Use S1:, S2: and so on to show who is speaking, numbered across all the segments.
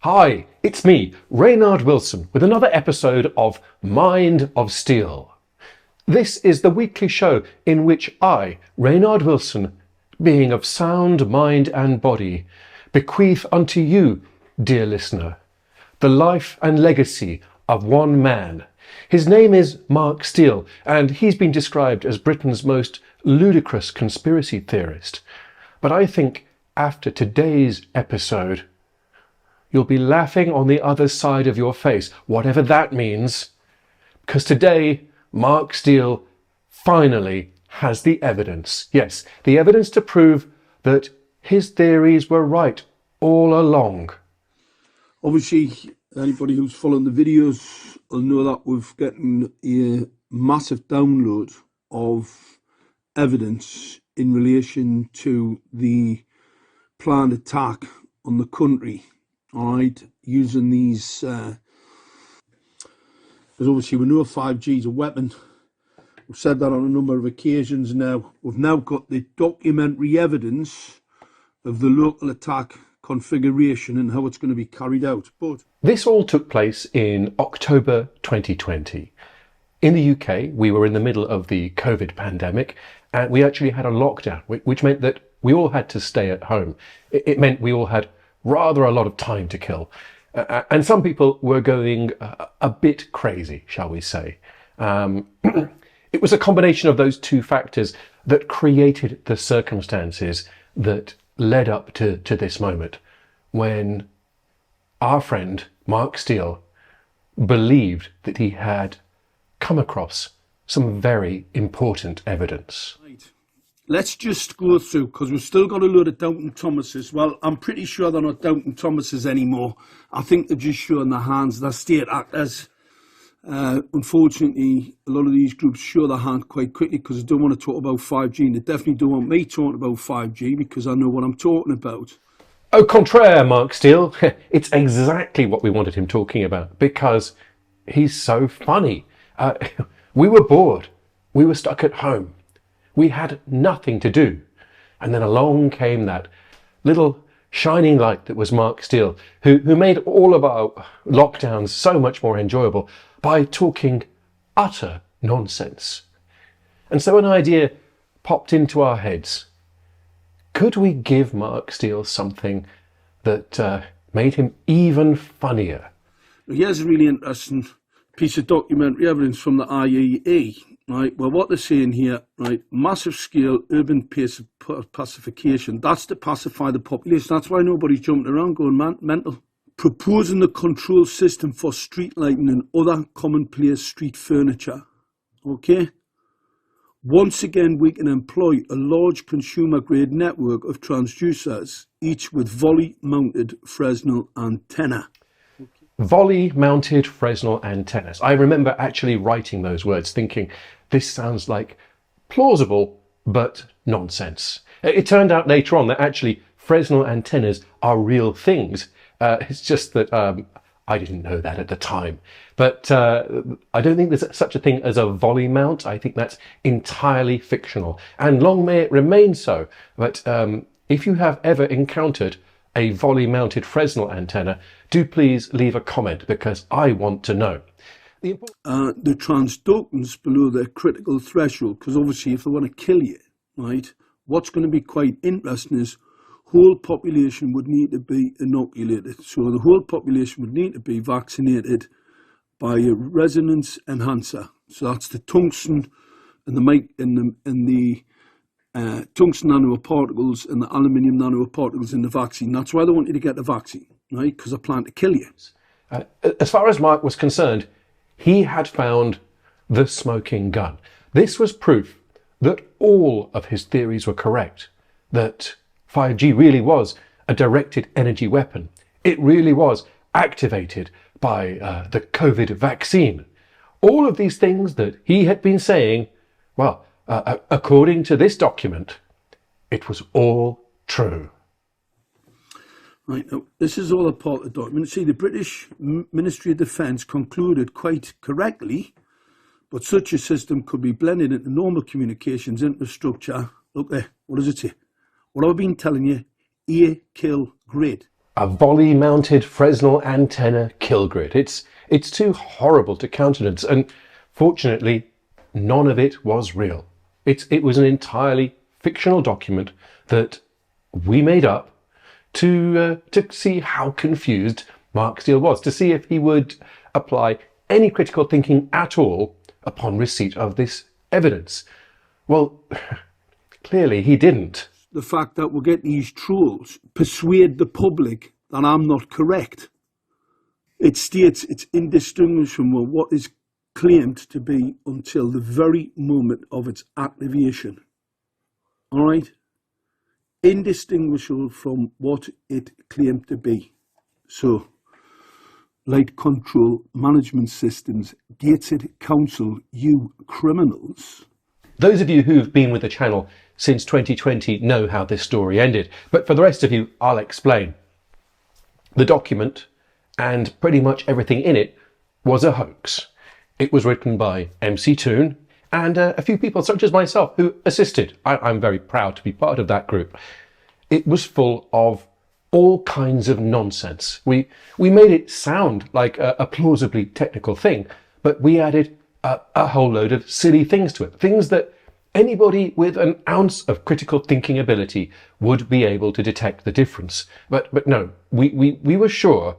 S1: Hi, it's me, Reynard Wilson, with another episode of Mind of Steel. This is the weekly show in which I, Reynard Wilson, being of sound mind and body, bequeath unto you, dear listener, the life and legacy of one man. His name is Mark Steele, and he's been described as Britain's most ludicrous conspiracy theorist. But I think after today's episode, you'll be laughing on the other side of your face, whatever that means, because today Mark Steele finally has the evidence. Yes, the evidence to prove that his theories were right all along.
S2: Obviously, anybody who's following the videos will know that we've gotten a massive download of evidence in relation to the planned attack on the country. All right, using these, because obviously we know 5G is a weapon. We've said that on a number of occasions now. We've now got the documentary evidence of the local attack configuration and how it's going to be carried out. But
S1: this all took place in October 2020. In the UK, we were in the middle of the COVID pandemic, and we actually had a lockdown, which meant that we all had to stay at home. It meant we all had rather a lot of time to kill. And some people were going a bit crazy, shall we say. It was a combination of those two factors that created the circumstances that led up to this moment when our friend Mark Steele believed that he had come across some very important evidence.
S2: right, let's just go through, because we've still got a load of Doubting Thomases. Well, I'm pretty sure they're not Doubting Thomases anymore. I think they're just showing their hands. They're state actors. Unfortunately, a lot of these groups show their hand quite quickly because they don't want to talk about 5G, and they definitely don't want me talking about 5G because I know what I'm talking about.
S1: Au contraire, Mark Steele. It's exactly what we wanted him talking about because he's so funny. We were bored. We were stuck at home. We had nothing to do. And then along came that little shining light that was Mark Steele, who made all of our lockdowns so much more enjoyable by talking utter nonsense. And so an idea popped into our heads. Could we give Mark Steele something that made him even funnier?
S2: Here's a really interesting piece of documentary evidence from the IEE. Right, well, what they're saying here, right, massive scale urban pacification. That's to pacify the population. That's why nobody's jumping around going mental. Proposing the control system for street lighting and other commonplace street furniture. Okay. Once again, we can employ a large consumer-grade network of transducers, each with volley-mounted Fresnel antenna.
S1: Volley-mounted Fresnel antennas. I remember actually writing those words, thinking this sounds like plausible but nonsense. It turned out later on that actually Fresnel antennas are real things. It's just that I didn't know that at the time. But I don't think there's such a thing as a volley mount. I think that's entirely fictional. And long may it remain so. But if you have ever encountered a volley-mounted Fresnel antenna, do please leave a comment because I want to know.
S2: The transductance below their critical threshold, because obviously if they want to kill you, right, what's going to be quite interesting is whole population would need to be inoculated. So the whole population would need to be vaccinated by a resonance enhancer. So that's the tungsten and the tungsten nanoparticles and the aluminium nanoparticles in the vaccine. That's why they want you to get the vaccine, right? Because they plan to kill you.
S1: As far as Mark was concerned, he had found the smoking gun. This was proof that all of his theories were correct, that 5G really was a directed energy weapon. It really was activated by the COVID vaccine. All of these things that he had been saying, well, according to this document, it was all true.
S2: Right, now, this is all a part of the document. See, the British Ministry of Defence concluded quite correctly, but such a system could be blended into normal communications infrastructure. Look there, what does it say? What I've been telling you, ear, kill, grid.
S1: a volley-mounted Fresnel antenna kill grid. It's too horrible to countenance, and fortunately, none of it was real. It was an entirely fictional document that we made up to see how confused Mark Steele was, to see if he would apply any critical thinking at all upon receipt of this evidence. Well, clearly he didn't.
S2: The fact that we're getting these trolls persuade the public that I'm not correct. It states it's indistinguishable from what is claimed to be until the very moment of its activation. All right? Indistinguishable from what it claimed to be. So, light control management systems, gated council, you criminals.
S1: Those of you who've been with the channel since 2020 know how this story ended, but for the rest of you, I'll explain. The document, and pretty much everything in it, was a hoax. It was written by MC Toon and a few people such as myself who assisted. I'm very proud to be part of that group. It was full of all kinds of nonsense. We made it sound like a plausibly technical thing, but we added a whole load of silly things to it. Things that anybody with an ounce of critical thinking ability would be able to detect the difference. But no, we were sure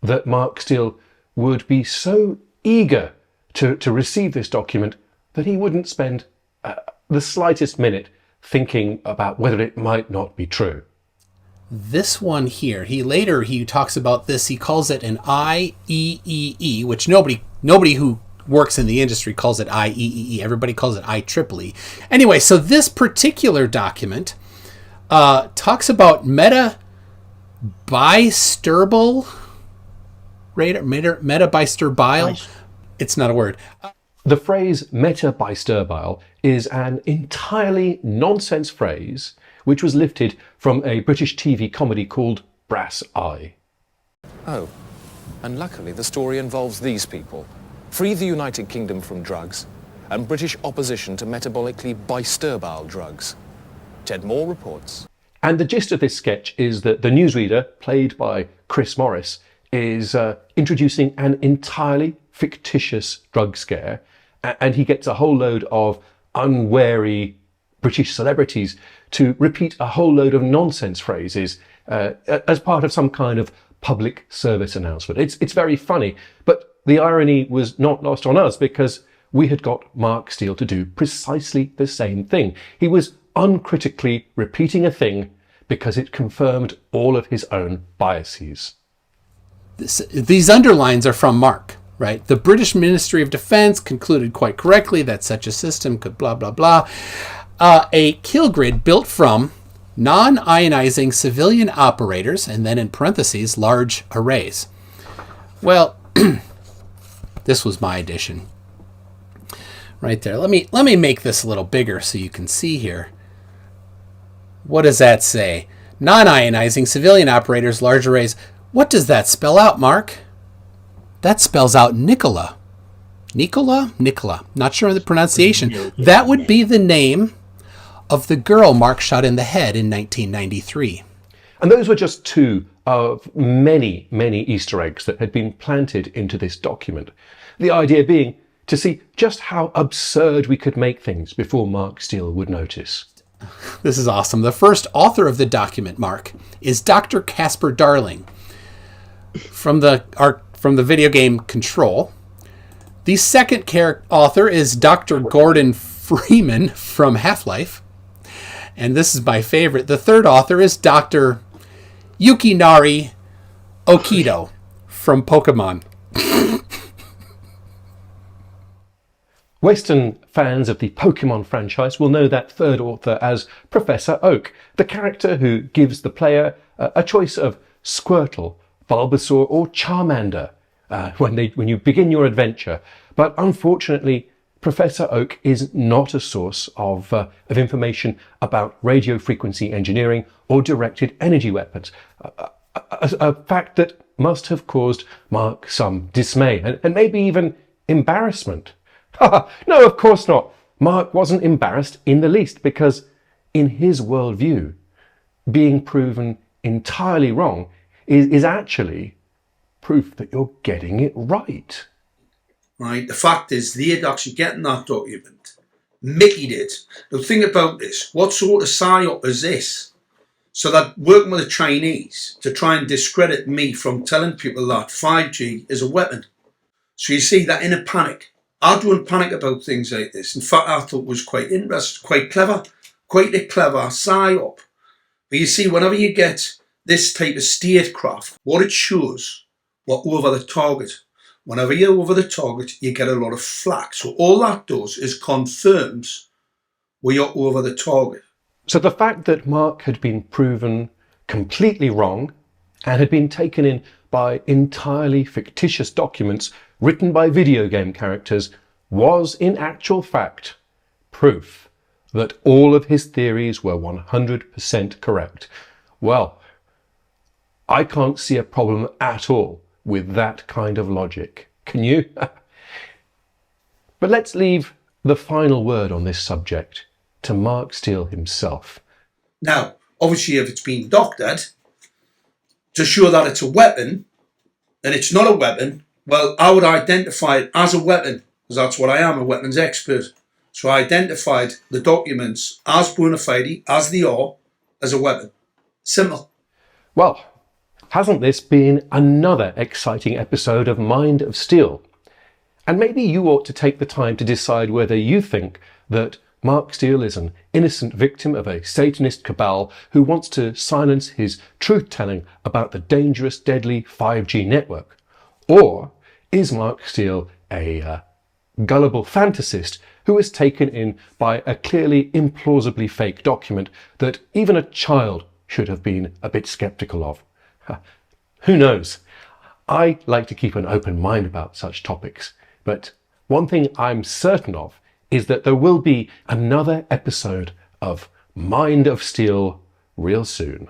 S1: that Mark Steele would be so eager to receive this document that he wouldn't spend the slightest minute thinking about whether it might not be true.
S3: This one here, he talks about this, he calls it an IEEE, which nobody who works in the industry calls it IEEE. Everybody calls it IEEE. Anyway, so this particular document talks about metabisturbal radar, metabisturbile. It's not a word.
S1: The phrase metabisturbile is an entirely nonsense phrase which was lifted from a British TV comedy called Brass Eye.
S4: Oh, and luckily the story involves these people. Free the United Kingdom from drugs, and British opposition to metabolically bisturbile drugs. Ted Moore reports.
S1: And the gist of this sketch is that the newsreader, played by Chris Morris, is introducing an entirely fictitious drug scare, and he gets a whole load of unwary British celebrities to repeat a whole load of nonsense phrases as part of some kind of public service announcement. It's very funny, but the irony was not lost on us because we had got Mark Steele to do precisely the same thing. He was uncritically repeating a thing because it confirmed all of his own biases.
S3: These underlines are from Mark, right? The British Ministry of Defence concluded quite correctly that such a system could blah, blah, blah. A kill grid built from non-ionizing civilian operators, and then in parentheses, large arrays. Well, this was my addition. Right there. Let me make this a little bigger so you can see here. What does that say? Non-ionizing civilian operators, large arrays. What does that spell out, Mark? That spells out Nicola. Nicola? Not sure of the pronunciation. That would be the name of the girl Mark shot in the head in 1993.
S1: And those were just two of many, many Easter eggs that had been planted into this document. The idea being to see just how absurd we could make things before Mark Steele would notice.
S3: This is awesome. The first author of the document, Mark, is Dr. Casper Darling from the video game Control. The second author is Dr. Gordon Freeman from Half-Life. And this is my favorite. The third author is Dr. Yukinari Okido from Pokemon.
S1: Western fans of the Pokemon franchise will know that third author as Professor Oak, the character who gives the player a choice of Squirtle, Bulbasaur or Charmander when you begin your adventure. But unfortunately, Professor Oak is not a source of information about radio frequency engineering or directed energy weapons, a fact that must have caused Mark some dismay and maybe even embarrassment. No, of course not. Mark wasn't embarrassed in the least because in his worldview, being proven entirely wrong is actually proof that you're getting it right.
S5: Right? The fact is, they'd actually getting that document. Mickey did. Now think about this. What sort of psyop is this? So that working with the Chinese to try and discredit me from telling people that 5G is a weapon. So you see that in a panic. I don't panic about things like this. In fact, I thought it was quite interesting, quite clever, quite a clever psyop. But you see, whenever you get this type of statecraft, what it shows, we're over the target. Whenever you're over the target, you get a lot of flack. So all that does is confirms we are over the target.
S1: So the fact that Mark had been proven completely wrong and had been taken in by entirely fictitious documents written by video game characters was in actual fact proof that all of his theories were 100% correct. Well, I can't see a problem at all with that kind of logic. Can you? But let's leave the final word on this subject to Mark Steele himself.
S5: Now, obviously, if it's been doctored to show that it's a weapon and it's not a weapon, well, I would identify it as a weapon, because that's what I am, a weapons expert. So I identified the documents as bona fide, as they are, as a weapon. Simple.
S1: Well, hasn't this been another exciting episode of Mind of Steel? And maybe you ought to take the time to decide whether you think that Mark Steele is an innocent victim of a Satanist cabal who wants to silence his truth-telling about the dangerous, deadly 5G network. Or is Mark Steele a gullible fantasist who is taken in by a clearly implausibly fake document that even a child should have been a bit sceptical of? Who knows? I like to keep an open mind about such topics, but one thing I'm certain of is that there will be another episode of Mind of Steel real soon.